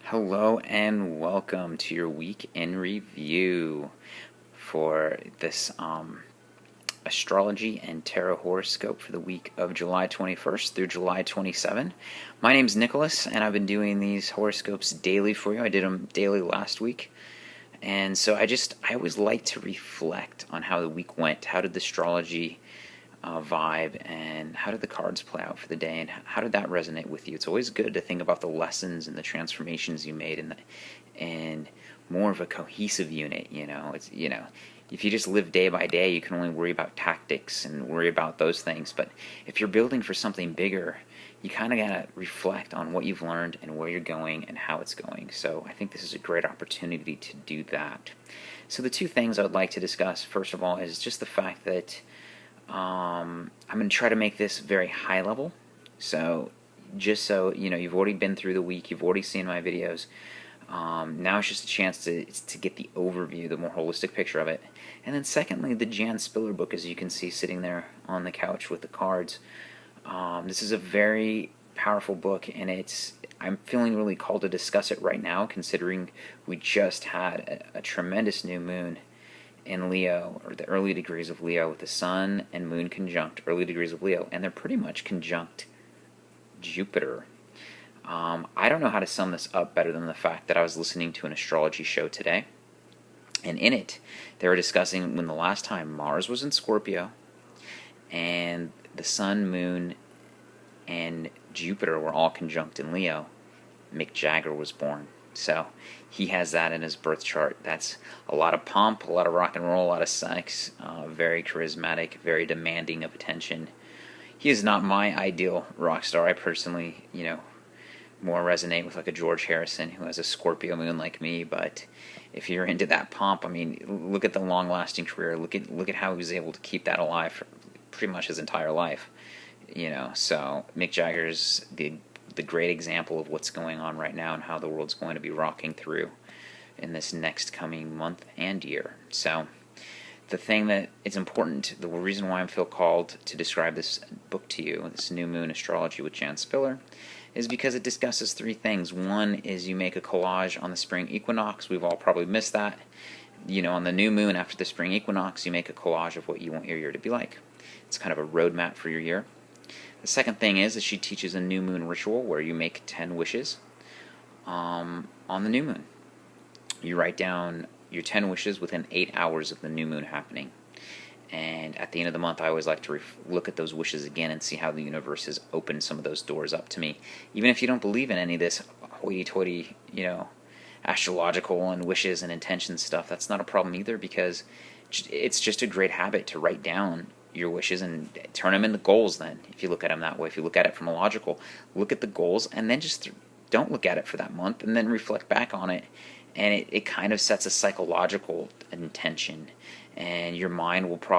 Hello and welcome to your week in review for this astrology and tarot horoscope for the week of July 21st through July 27. My name's Nicholas, and I've been doing these horoscopes daily for you. I did them daily last week. And so I always like to reflect on how the week went. How did the astrology vibe, and how did the cards play out for the day, and how did that resonate with you? It's always good to think about the lessons and the transformations you made, and more of a cohesive unit. If you just live day by day, you can only worry about tactics and worry about those things. But if you're building for something bigger, you kind of gotta reflect on what you've learned and where you're going and how it's going. So I think this is a great opportunity to do that. So the two things I would like to discuss, first of all, is just the fact that I'm going to try to make this very high level. So just so you know, you've already been through the week, you've already seen my videos. Now it's just a chance to get the overview, the more holistic picture of it. And then secondly, the Jan Spiller book, as you can see sitting there on the couch with the cards. This is a very powerful book, and I'm feeling really called to discuss it right now, considering we just had a tremendous new moon in Leo, or the early degrees of Leo, with the Sun and Moon conjunct early degrees of Leo, and they're pretty much conjunct Jupiter. I don't know how to sum this up better than the fact that I was listening to an astrology show today, and in it, they were discussing when the last time Mars was in Scorpio, and the Sun, Moon, and Jupiter were all conjunct in Leo, Mick Jagger was born. So he has that in his birth chart. That's a lot of pomp, a lot of rock and roll, a lot of sex, very charismatic, very demanding of attention. He is not my ideal rock star. I personally, more resonate with like a George Harrison, who has a Scorpio moon like me. But if you're into that pomp, I mean, look at the long-lasting career. Look at how he was able to keep that alive for pretty much his entire life. So Mick Jagger's the great example of what's going on right now and how the world's going to be rocking through in this next coming month and year. So the thing that is important, the reason why I feel called to describe this book to you, this New Moon Astrology with Jan Spiller, is because it discusses three things. One is you make a collage on the spring equinox. We've all probably missed that. On the new moon after the spring equinox, you make a collage of what you want your year to be like. It's kind of a roadmap for your year. The second thing is that she teaches a new moon ritual where you make 10 wishes on the new moon. You write down your 10 wishes within 8 hours of the new moon happening. And at the end of the month, I always like to look at those wishes again and see how the universe has opened some of those doors up to me. Even if you don't believe in any of this hoity-toity, astrological and wishes and intentions stuff, that's not a problem either, because it's just a great habit to write down your wishes and turn them into goals. Then if you look at them that way, if you look at it from a logical, look at the goals and then just don't look at it for that month, and then reflect back on it, and it kind of sets a psychological intention, and your mind will probably